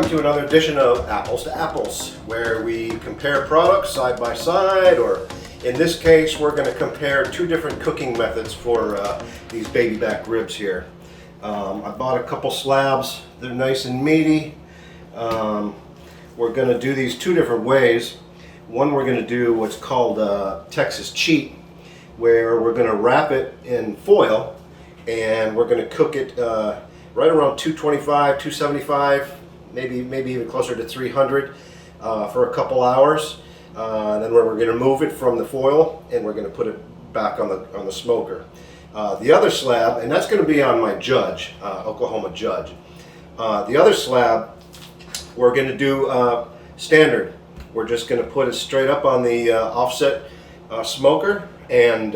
to another edition of Apples to Apples, where we compare products side by side, or in this case, we're going to compare two different cooking methods for these baby back ribs here. I bought a couple slabs. They're nice and meaty. We're going to do these two different ways. One, we're going to do what's called Texas cheat, where we're going to wrap it in foil and we're going to cook it right around 225, 275, maybe even closer to 300 for a couple hours. Then we're going to move it from the foil and we're going to put it back on the smoker. The other slab, and that's going to be on my Judge, Oklahoma Judge. The other slab, we're going to do standard. We're just going to put it straight up on the offset smoker and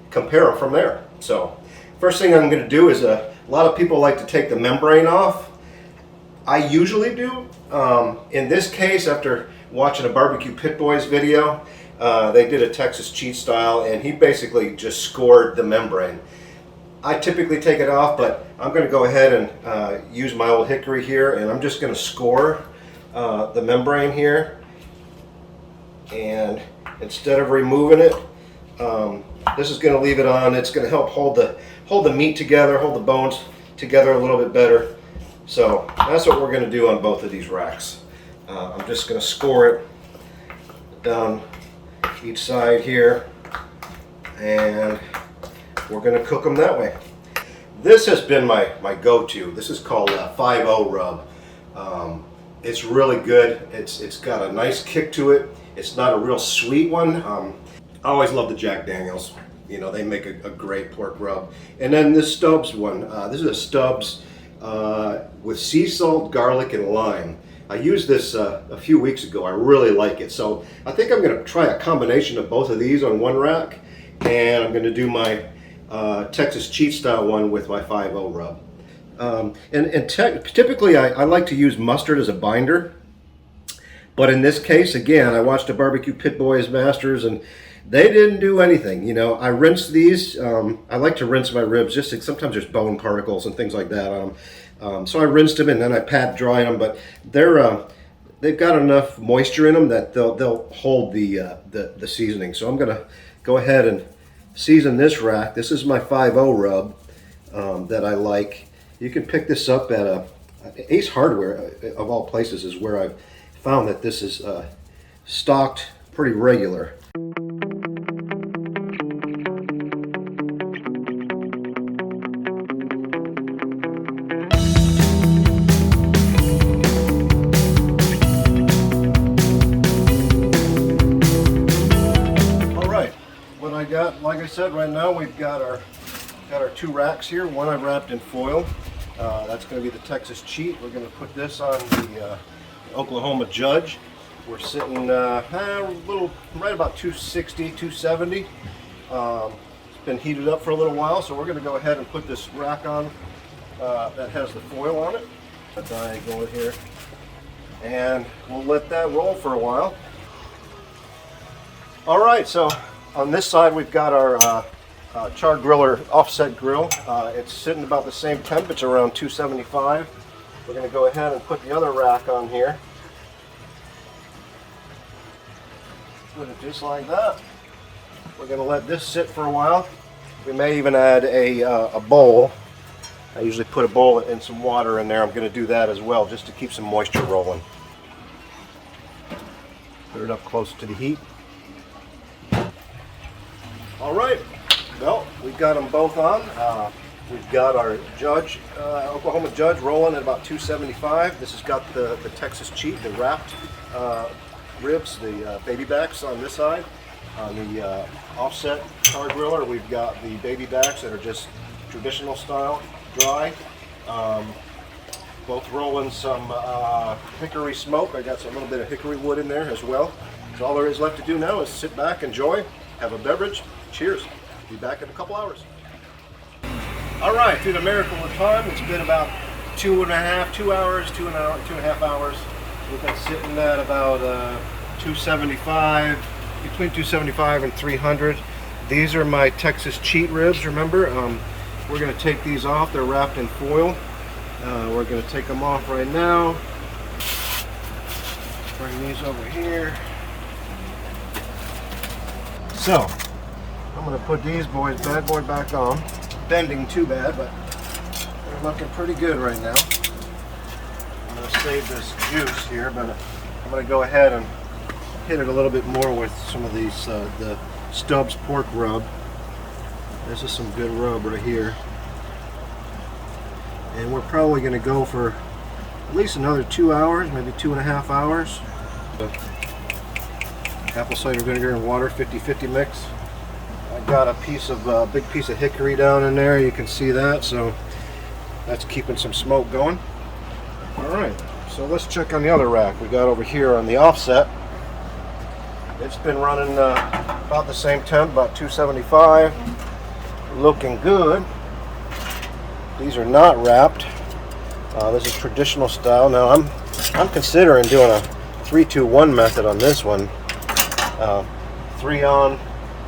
compare them from there. So first thing I'm going to do is a lot of people like to take the membrane off. I usually do. In this case, after watching a BBQ Pit Boys video, they did a Texas cheat style and he basically just scored the membrane. I typically take it off, but I'm going to go ahead and use my old hickory here, and I'm just going to score the membrane here. And instead of removing it, this is going to leave it on. It's going to help hold the meat together, hold the bones together a little bit better. So that's what we're going to do on both of these racks. I'm just going to score it down each side here, and we're going to cook them that way. This has been my go-to. This is called 5-0 rub. It's really good. It's got a nice kick to it. It's not a real sweet one. I always love the Jack Daniels. You know, they make a great pork rub. And then this Stubbs one. This is a Stubbs with sea salt, garlic, and lime. I used this a few weeks ago. I really like it. So I think I'm going to try a combination of both of these on one rack. And I'm going to do my Texas cheat style one with my 5-0 rub. Typically I like to use mustard as a binder. But in this case, again, I watched a BBQ Pit Boys Masters and they didn't do anything. You know, I rinsed these. I like to rinse my ribs. Just sometimes there's bone particles and things like that on them. So I rinsed them and then I pat dried them. But they've got enough moisture in them that they'll hold the seasoning. So I'm gonna go ahead and season this rack. This is my 5-0 rub that I like. You can pick this up at Ace Hardware, of all places, is where I've found that this is stocked pretty regular. Like I said, right now we've got our two racks here. One I wrapped in foil. That's going to be the Texas cheat. We're going to put this on the Oklahoma Judge. We're sitting a little right about 260, 270. It's been heated up for a little while, so we're going to go ahead and put this rack on that has the foil on it. A diagonal here, and we'll let that roll for a while. All right, so on this side, we've got our char griller offset grill. It's sitting about the same temperature, around 275. We're going to go ahead and put the other rack on here. Put it just like that. We're going to let this sit for a while. We may even add a bowl. I usually put a bowl and some water in there. I'm going to do that as well, just to keep some moisture rolling. Put it up close to the heat. All right, well, we've got them both on. We've got our Judge, Oklahoma Judge, rolling at about 275. This has got the Texas cheat, the wrapped ribs, the baby backs on this side. On the offset char griller, we've got the baby backs that are just traditional style, dry. Both rolling some hickory smoke. I got a little bit of hickory wood in there as well. So all there is left to do now is sit back, enjoy, have a beverage. Cheers. Be back in a couple hours. All right, through the miracle of time, it's been about 2 hours, 2.5 hours. We've been sitting at about 275, between 275 and 300. These are my Texas cheat ribs, remember? We're going to take these off. They're wrapped in foil. We're going to take them off right now. Bring these over here. So, I'm going to put these bad boy back on. Bending too bad, but they're looking pretty good right now. I'm going to save this juice here, but I'm going to go ahead and hit it a little bit more with some of these, the Stubbs pork rub. This is some good rub right here. And we're probably going to go for at least another 2 hours, maybe 2.5 hours. Apple cider vinegar and water, 50-50 mix. I got a big piece of hickory down in there. You can see that, so that's keeping some smoke going. All right, so let's check on the other rack we got over here on the offset. It's been running about the same temp, about 275. Looking good. These are not wrapped. This is traditional style. Now I'm considering doing a 3-2-1 method on this one. 3 on,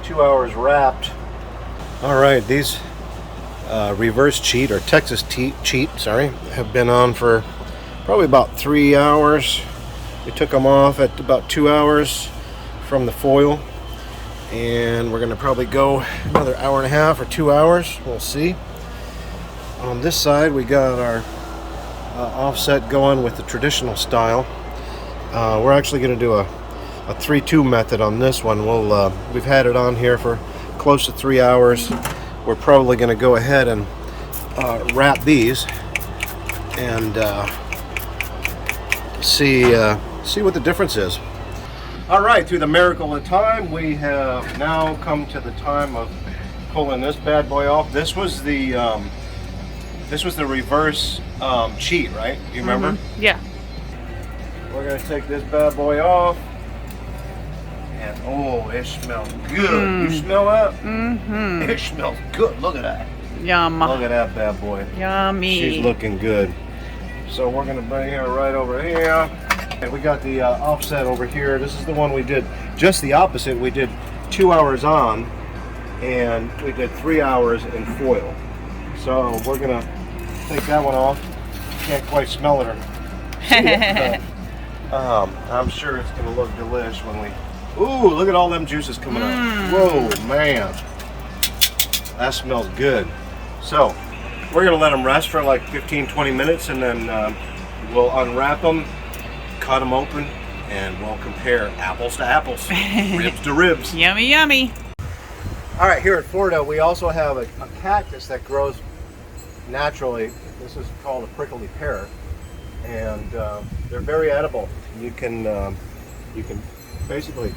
2 hours wrapped. All right, these reverse cheat or Texas cheat, sorry, have been on for probably about 3 hours. We took them off at about 2 hours from the foil, and we're gonna probably go another 1.5 hours or 2 hours. We'll see. On this side, we got our offset going with the traditional style. We're actually gonna do a 3-2 method on this one. We've had it on here for close to 3 hours. We're probably going to go ahead and wrap these and see what the difference is. All right, through the miracle of time, we have now come to the time of pulling this bad boy off. This was the reverse cheat, right? You remember? Mm-hmm. Yeah. We're going to take this bad boy off. And oh, it smells good. You smell that? Mm-hmm. It smells good. Look at that. Yum. Look at that bad boy. Yummy. She's looking good. So we're going to bring her right over here. And we got the offset over here. This is the one we did just the opposite. We did 2 hours on, and we did 3 hours in foil. So we're going to take that one off. Can't quite smell it or see it, but, I'm sure it's going to look delish when we... Ooh, look at all them juices coming out. Whoa, man. That smells good. So, we're going to let them rest for like 15-20 minutes, and then we'll unwrap them, cut them open, and we'll compare apples to apples, ribs to ribs. Yummy, yummy. All right, here in Florida, we also have a cactus that grows naturally. This is called a prickly pear, and they're very edible. You can basically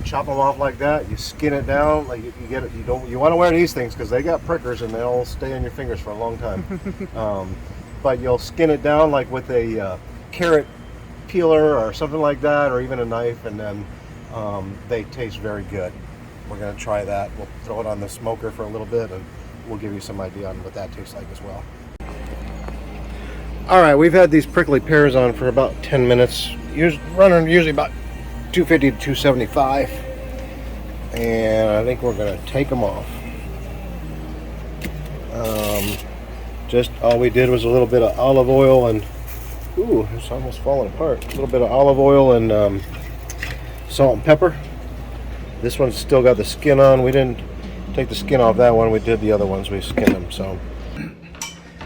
chop them off like that. You skin it down, like you get it. You want to wear these things because they got prickers and they'll stay on your fingers for a long time. But you'll skin it down like with a carrot peeler or something like that, or even a knife, and then they taste very good. We're going to try that. We'll throw it on the smoker for a little bit, and we'll give you some idea on what that tastes like as well. All right, we've had these prickly pears on for about 10 minutes. Running usually about 250 to 275, and I think we're going to take them off. Just all we did was a little bit of olive oil and ooh, it's almost falling apart. A little bit of olive oil and salt and pepper. This one's still got the skin on. We didn't take the skin off that one. We did the other ones. We skinned them. So,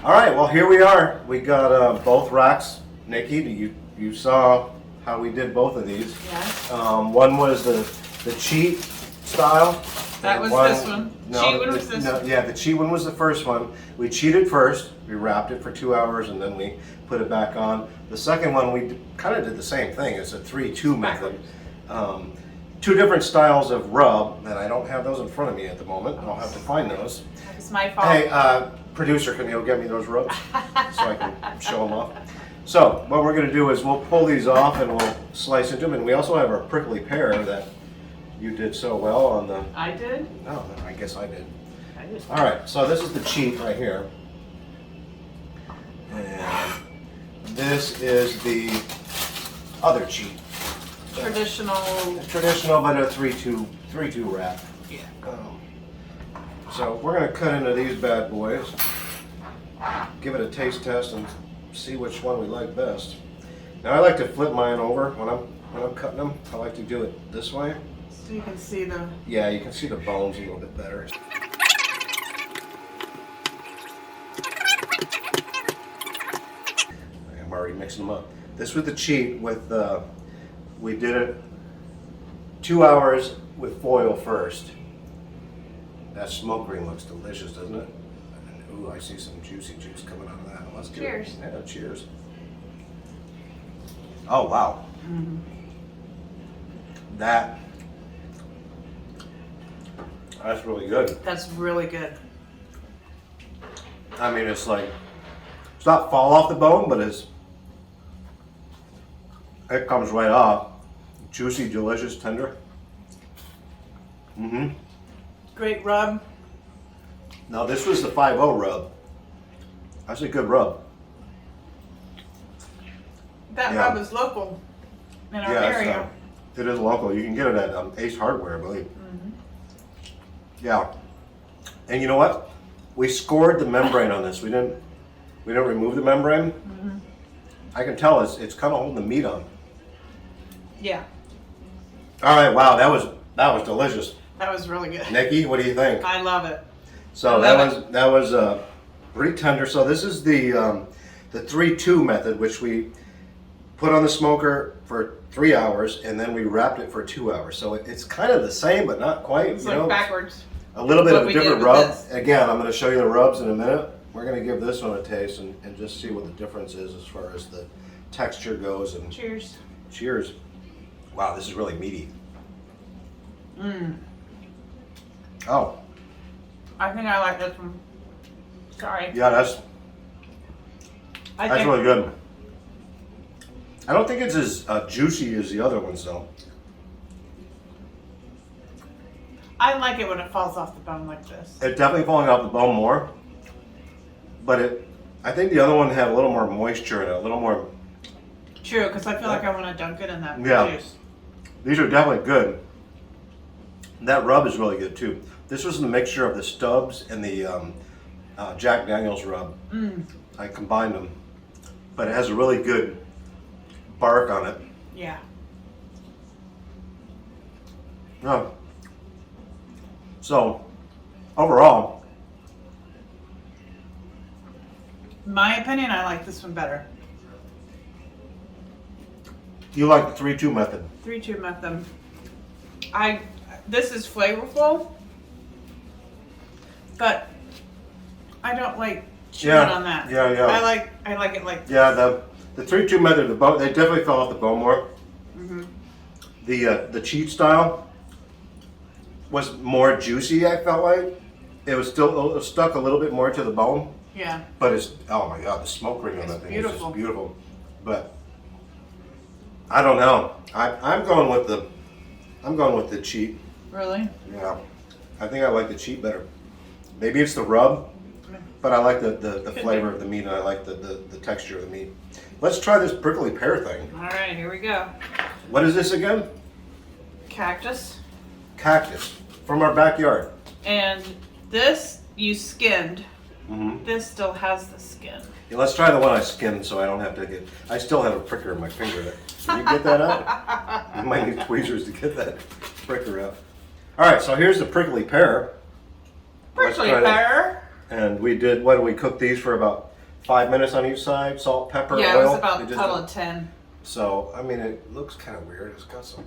all right. Well, here we are. We got both racks. Nikki, you saw how we did both of these. Yes. One was the cheat style. That was this one. Cheat one was this one. Yeah, the cheat one was the first one. We cheated first. We wrapped it for 2 hours and then we put it back on. The second one we kind of did the same thing. It's a 3-2 method. Two different styles of rub, and I don't have those in front of me at the moment. I'll have to find those. It's my fault. Hey, producer, can you get me those rubs so I can show them off? So what we're going to do is we'll pull these off and we'll slice into them. And we also have our prickly pear that you did so well on the... I did? Oh, I guess I did. I did. All right, so this is the cheat right here. And this is the other cheat. Traditional, but a 3-2 wrap. Yeah. So we're going to cut into these bad boys, give it a taste test, and see which one we like best. Now I like to flip mine over when I'm cutting them. I like to do it this way. So you can see the... Yeah, you can see the bones a little bit better. I'm already mixing them up. This was the cheat with, we did it 2 hours with foil first. That smoke ring looks delicious, doesn't it? Ooh, I see some juicy juice coming out of that. Let's do Cheers. it. Yeah, cheers. Oh, wow. Mm-hmm. That's really good. That's really good. I mean, it's like, it's not fall off the bone, but it comes right off. Juicy, delicious, tender. Mm-hmm. Great rub. Now this was the 5-0 rub. That's a good rub. That Yeah. rub is local in our Yeah, area. it is local. You can get it at Ace Hardware, I believe. Mm-hmm. Yeah. And you know what? We scored the membrane on this. We didn't remove the membrane. Mm-hmm. I can tell it's kind of holding the meat on. Yeah, All right. Wow. That was delicious. that was really good. Nikki, what do you think? I love it. So I love that was pretty tender. So this is the 3-2 method, which we put on the smoker for 3 hours and then we wrapped it for 2 hours. So it's kind of the same, but not quite. It's like backwards. A little bit what of a we did different with rub. this. Again, I'm going to show you the rubs in a minute. We're going to give this one a taste and just see what the difference is as far as the texture goes. And Cheers. cheers. Wow, this is really meaty. Mmm. Oh, I think I like this one. Sorry. yeah, that's I really good. I don't think it's as juicy as the other ones, though. I like it when it falls off the bone like this. It's definitely falling off the bone more, but I think the other one had a little more moisture in it, a little more. True, because I feel like I want to dunk it in that Yeah. juice. These are definitely good. That rub is really good too. This was the mixture of the Stubbs and the Jack Daniels rub. Mm. I combined them, but it has a really good bark on it. Yeah. No. So, overall, In my opinion, I like this one better. you like the 3-2 method. 3-2 method. This is flavorful, but I don't like chewing Yeah, on that. yeah, yeah. I like it like Yeah, the 3-2 method, the bone, they definitely fell off the bone more. Mm-hmm. The cheat style was more juicy. I felt like it was still stuck a little bit more to the bone, Yeah. but it's, oh my god, the smoke ring on It's that thing beautiful. is just beautiful. But I don't know. I'm going with the cheat. Really? Yeah, I think I like the cheat better. Maybe it's the rub, but I like the flavor of the meat and I like the texture of the meat. Let's try this prickly pear thing. All right, here we go. What is this again? Cactus. Cactus from our backyard. And this you skinned. Mm-hmm. This still has the skin. Yeah, let's try the one I skinned so I don't have to get. I still have a pricker in my finger there. Can you get that out? You might need tweezers to get that pricker out. All right, so here's the prickly pear. Let's Prickly try that. pear. And we did, what did we cook these for about 5 minutes on each side? Salt, pepper, Yeah, oil? it was about We a just total did- of 10. So, I mean, it looks kind of weird. It's got some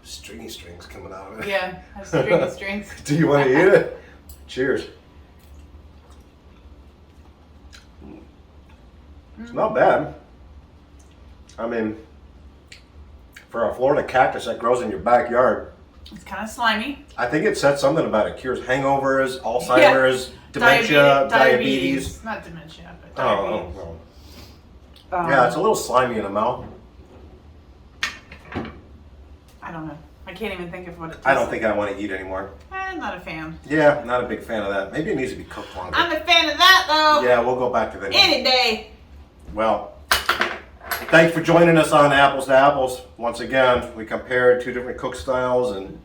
stringy strings coming out of it. Yeah, has stringy strings. Do you want to eat it? Cheers. It's not bad. I mean, for a Florida cactus that grows in your backyard, It's kind of slimy. I think it said something about it cures hangovers, Alzheimer's, dementia, diabetes. Not dementia, but Oh, diabetes. oh, oh. Yeah, it's a little slimy in the mouth. I don't know. I can't even think of what it tastes I don't think I want to eat anymore. I'm not a fan. Yeah, not a big fan of that. Maybe it needs to be cooked longer. I'm a fan of that though. Yeah, we'll go back to that. Any day. Well, thanks for joining us on Apples to Apples. Once again, we compared two different cook styles, and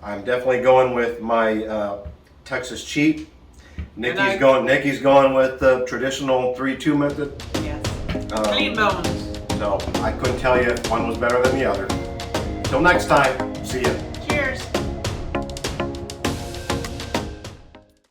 I'm definitely going with my Texas cheat. Nikki's going with the traditional 3-2 method. Yes. Clean bones. So I couldn't tell you if one was better than the other. Till next time, see ya.